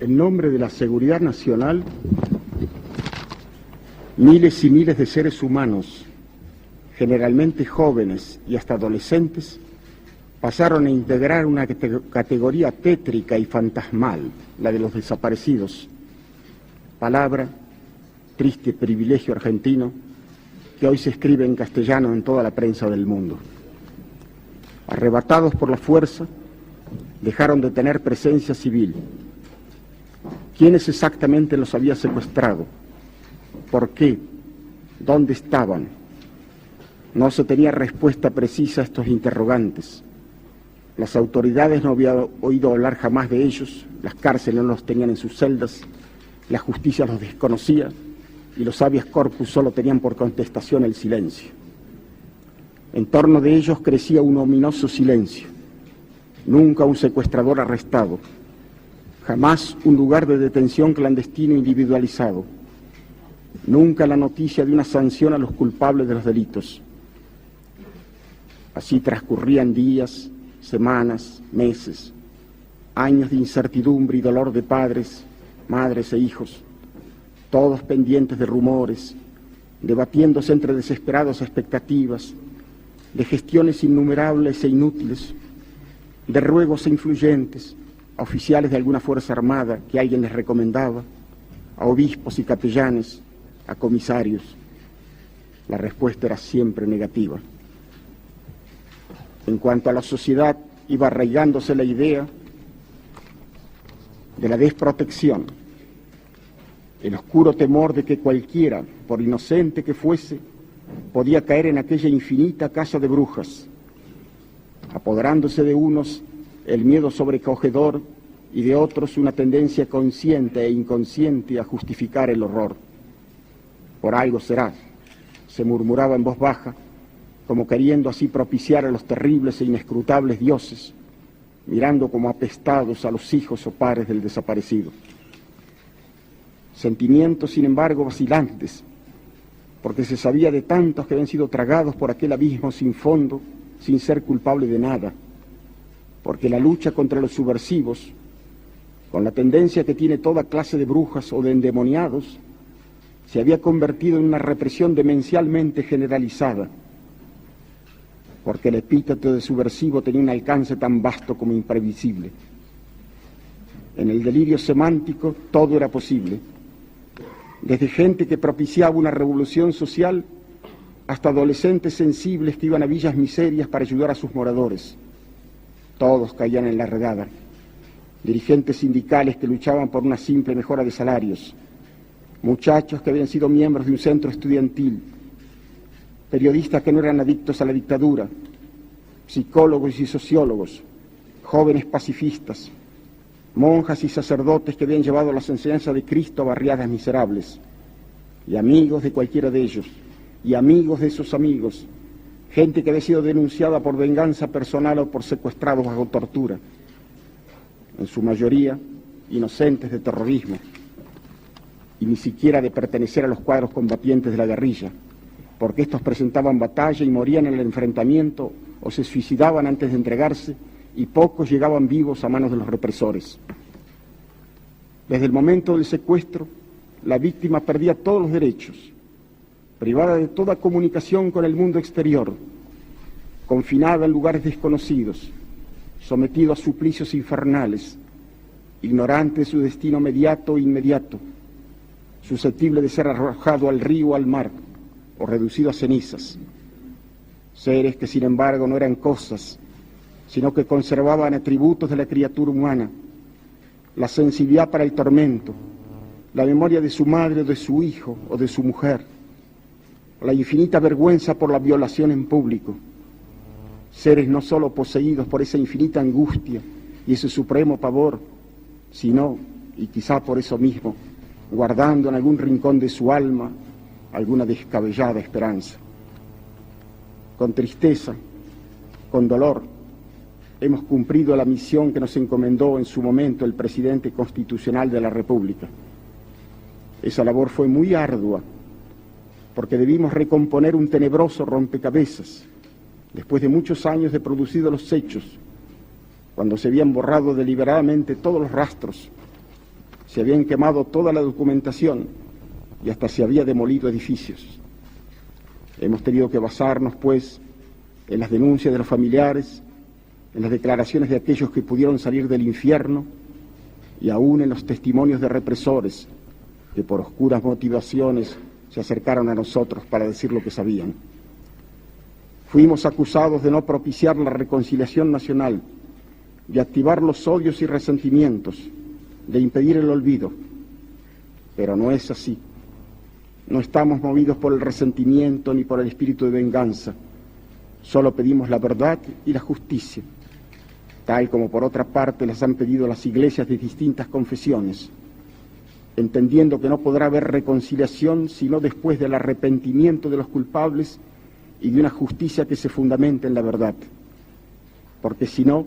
En nombre de la seguridad nacional, miles y miles de seres humanos, generalmente jóvenes y hasta adolescentes, pasaron a integrar una categoría tétrica y fantasmal, la de los desaparecidos. Palabra, triste privilegio argentino, que hoy se escribe en castellano en toda la prensa del mundo. Arrebatados por la fuerza, dejaron de tener presencia civil. ¿Quiénes exactamente los había secuestrado? ¿Por qué? ¿Dónde estaban? No se tenía respuesta precisa a estos interrogantes. Las autoridades no habían oído hablar jamás de ellos, las cárceles no los tenían en sus celdas, la justicia los desconocía y los habeas corpus solo tenían por contestación el silencio. En torno de ellos crecía un ominoso silencio. Nunca un secuestrador arrestado, jamás un lugar de detención clandestino individualizado, nunca la noticia de una sanción a los culpables de los delitos. Así transcurrían días, semanas, meses, años de incertidumbre y dolor de padres, madres e hijos, todos pendientes de rumores, debatiéndose entre desesperadas expectativas, de gestiones innumerables e inútiles, de ruegos e influyentes, a oficiales de alguna fuerza armada que alguien les recomendaba, a obispos y capellanes, a comisarios. La respuesta era siempre negativa. En cuanto a la sociedad, iba arraigándose la idea de la desprotección, el oscuro temor de que cualquiera, por inocente que fuese, podía caer en aquella infinita casa de brujas, apoderándose de unos el miedo sobrecogedor y de otros una tendencia consciente e inconsciente a justificar el horror. Por algo será, se murmuraba en voz baja, como queriendo así propiciar a los terribles e inescrutables dioses, mirando como apestados a los hijos o padres del desaparecido. Sentimientos, sin embargo, vacilantes, porque se sabía de tantos que habían sido tragados por aquel abismo sin fondo, sin ser culpable de nada, porque la lucha contra los subversivos, con la tendencia que tiene toda clase de brujas o de endemoniados, se había convertido en una represión demencialmente generalizada, porque el epíteto de subversivo tenía un alcance tan vasto como imprevisible. En el delirio semántico todo era posible, desde gente que propiciaba una revolución social hasta adolescentes sensibles que iban a villas miserias para ayudar a sus moradores. Todos caían en la redada. Dirigentes sindicales que luchaban por una simple mejora de salarios, muchachos que habían sido miembros de un centro estudiantil, periodistas que no eran adictos a la dictadura, psicólogos y sociólogos, jóvenes pacifistas, monjas y sacerdotes que habían llevado las enseñanzas de Cristo a barriadas miserables, y amigos de cualquiera de ellos, y amigos de esos amigos, gente que había sido denunciada por venganza personal o por secuestrados bajo tortura, en su mayoría inocentes de terrorismo, y ni siquiera de pertenecer a los cuadros combatientes de la guerrilla, porque estos presentaban batalla y morían en el enfrentamiento o se suicidaban antes de entregarse, y pocos llegaban vivos a manos de los represores. Desde el momento del secuestro, la víctima perdía todos los derechos, privada de toda comunicación con el mundo exterior, confinada en lugares desconocidos, sometido a suplicios infernales, ignorante de su destino mediato e inmediato, susceptible de ser arrojado al río o al mar, o reducido a cenizas. Seres que sin embargo no eran cosas, sino que conservaban atributos de la criatura humana, la sensibilidad para el tormento, la memoria de su madre o de su hijo o de su mujer, la infinita vergüenza por la violación en público. Seres no solo poseídos por esa infinita angustia y ese supremo pavor, sino, y quizá por eso mismo, guardando en algún rincón de su alma alguna descabellada esperanza. Con tristeza, con dolor, hemos cumplido la misión que nos encomendó en su momento el presidente constitucional de la República. Esa labor fue muy ardua, porque debimos recomponer un tenebroso rompecabezas, después de muchos años de producidos los hechos, cuando se habían borrado deliberadamente todos los rastros, se habían quemado toda la documentación y hasta se había demolido edificios. Hemos tenido que basarnos, pues, en las denuncias de los familiares, en las declaraciones de aquellos que pudieron salir del infierno y aún en los testimonios de represores que por oscuras motivaciones se acercaron a nosotros para decir lo que sabían. Fuimos acusados de no propiciar la reconciliación nacional, de activar los odios y resentimientos, de impedir el olvido. Pero no es así. No estamos movidos por el resentimiento ni por el espíritu de venganza. Solo pedimos la verdad y la justicia, tal como por otra parte las han pedido las iglesias de distintas confesiones, entendiendo que no podrá haber reconciliación sino después del arrepentimiento de los culpables y de una justicia que se fundamente en la verdad, porque si no,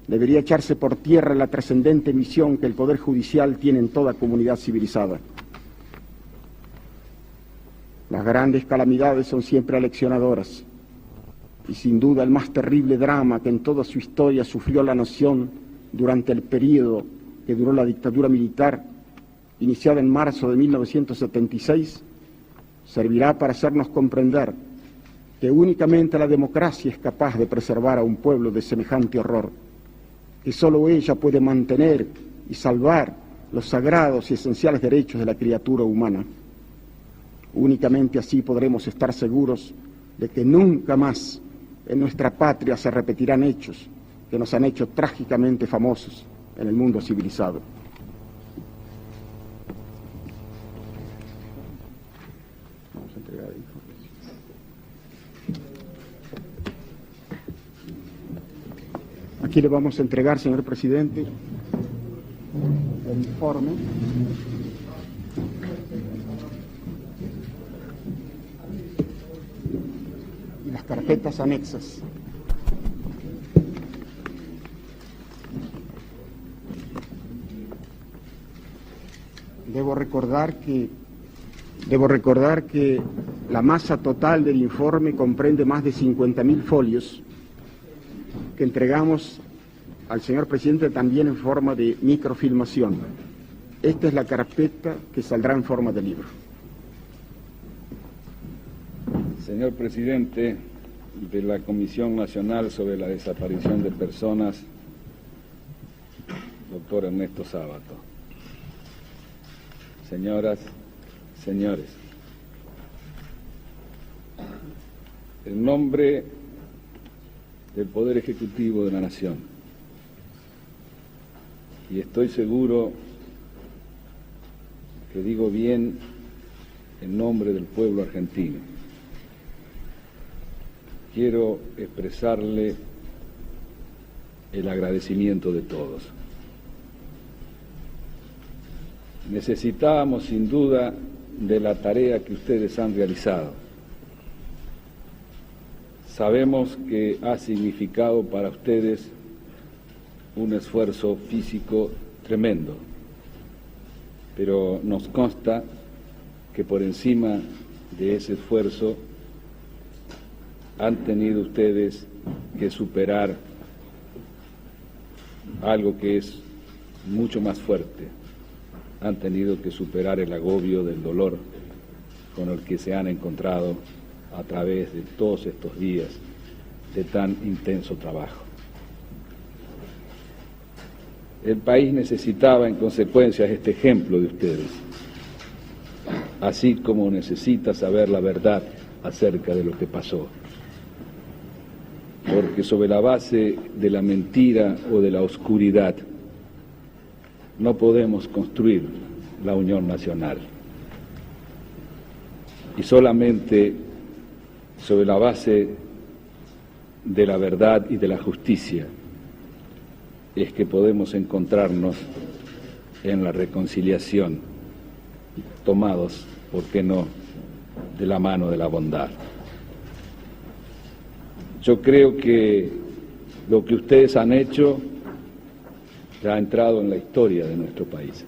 debería echarse por tierra la trascendente misión que el Poder Judicial tiene en toda comunidad civilizada. Las grandes calamidades son siempre aleccionadoras, y sin duda el más terrible drama que en toda su historia sufrió la nación durante el período que duró la dictadura militar, iniciada en marzo de 1976, servirá para hacernos comprender que únicamente la democracia es capaz de preservar a un pueblo de semejante horror, que sólo ella puede mantener y salvar los sagrados y esenciales derechos de la criatura humana. Únicamente así podremos estar seguros de que nunca más en nuestra patria se repetirán hechos que nos han hecho trágicamente famosos en el mundo civilizado. Vamos a entregar el informe. Aquí le vamos a entregar, señor presidente, el informe y las carpetas anexas. Debo recordar que la masa total del informe comprende más de 50.000 folios que entregamos al señor presidente también en forma de microfilmación. Esta es la carpeta que saldrá en forma de libro. Señor presidente de la Comisión Nacional sobre la Desaparición de Personas, doctor Ernesto Sábato. Señoras, señores, en nombre del Poder Ejecutivo de la Nación, y estoy seguro que digo bien en nombre del pueblo argentino, quiero expresarle el agradecimiento de todos. Necesitábamos sin duda de la tarea que ustedes han realizado. Sabemos que ha significado para ustedes un esfuerzo físico tremendo, pero nos consta que por encima de ese esfuerzo han tenido ustedes que superar algo que es mucho más fuerte. Han tenido que superar el agobio del dolor con el que se han encontrado a través de todos estos días de tan intenso trabajo. El país necesitaba en consecuencia este ejemplo de ustedes, así como necesita saber la verdad acerca de lo que pasó. Porque sobre la base de la mentira o de la oscuridad no podemos construir la unión nacional. Y solamente sobre la base de la verdad y de la justicia es que podemos encontrarnos en la reconciliación, tomados, ¿por qué no?, de la mano de la bondad. Yo creo que lo que ustedes han hecho ya ha entrado en la historia de nuestro país.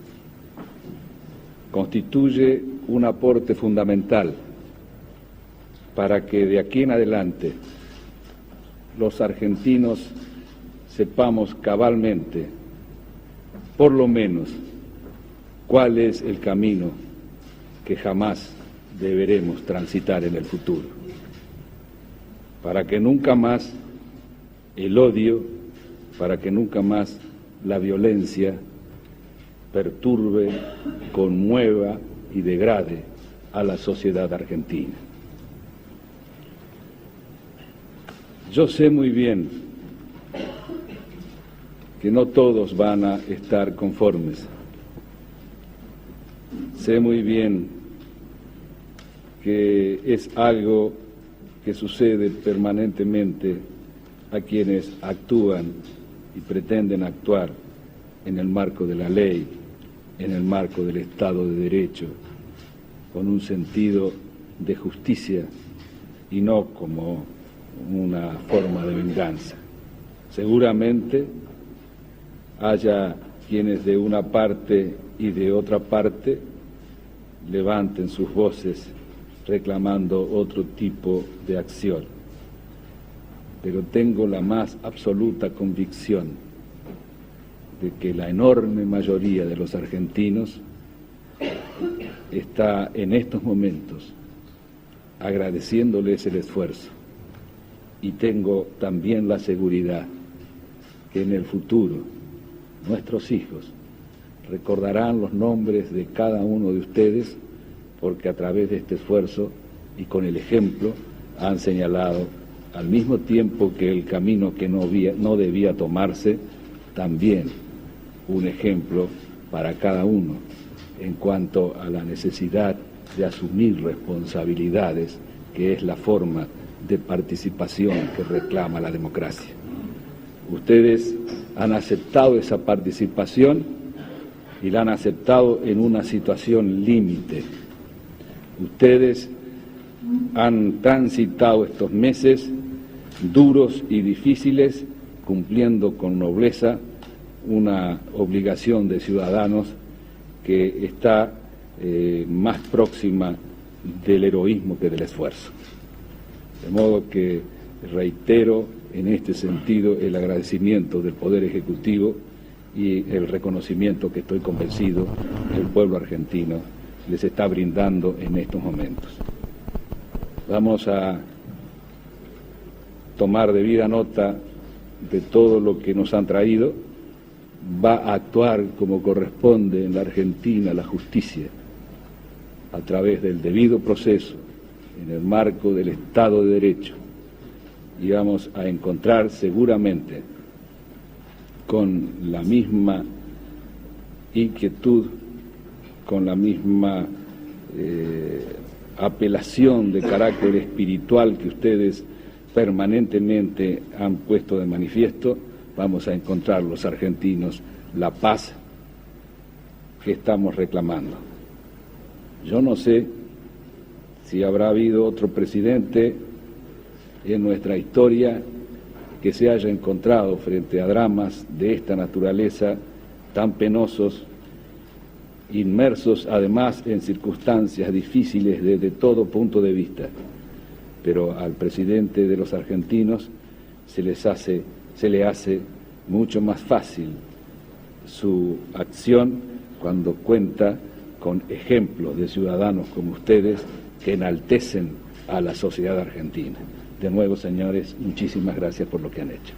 Constituye un aporte fundamental para que de aquí en adelante los argentinos sepamos cabalmente, por lo menos, cuál es el camino que jamás deberemos transitar en el futuro, para que nunca más el odio, para que nunca más la violencia perturbe, conmueva y degrade a la sociedad argentina. Yo sé muy bien que no todos van a estar conformes. Sé muy bien que es algo que sucede permanentemente a quienes actúan y pretenden actuar en el marco de la ley, en el marco del Estado de Derecho, con un sentido de justicia y no como una forma de venganza. Seguramente haya quienes de una parte y de otra parte levanten sus voces reclamando otro tipo de acción, pero tengo la más absoluta convicción de que la enorme mayoría de los argentinos está en estos momentos agradeciéndoles el esfuerzo, y tengo también la seguridad que en el futuro nuestros hijos recordarán los nombres de cada uno de ustedes, porque a través de este esfuerzo y con el ejemplo han señalado, al mismo tiempo que el camino que no debía tomarse, también un ejemplo para cada uno en cuanto a la necesidad de asumir responsabilidades, que es la forma de participación que reclama la democracia. Ustedes han aceptado esa participación y la han aceptado en una situación límite. Ustedes han transitado estos meses duros y difíciles cumpliendo con nobleza una obligación de ciudadanos que está más próxima del heroísmo que del esfuerzo. De modo que reitero en este sentido el agradecimiento del Poder Ejecutivo y el reconocimiento que estoy convencido el pueblo argentino les está brindando en estos momentos. Vamos a tomar debida nota de todo lo que nos han traído. Va a actuar como corresponde en la Argentina la justicia, a través del debido proceso, en el marco del Estado de Derecho, y vamos a encontrar seguramente con la misma inquietud, con la misma apelación de carácter espiritual que ustedes permanentemente han puesto de manifiesto, vamos a encontrar los argentinos la paz que estamos reclamando. Yo no sé si habrá habido otro presidente en nuestra historia que se haya encontrado frente a dramas de esta naturaleza tan penosos, inmersos además en circunstancias difíciles desde todo punto de vista. Pero al presidente de los argentinos se le hace mucho más fácil su acción cuando cuenta con ejemplos de ciudadanos como ustedes que enaltecen a la sociedad argentina. De nuevo, señores, muchísimas gracias por lo que han hecho.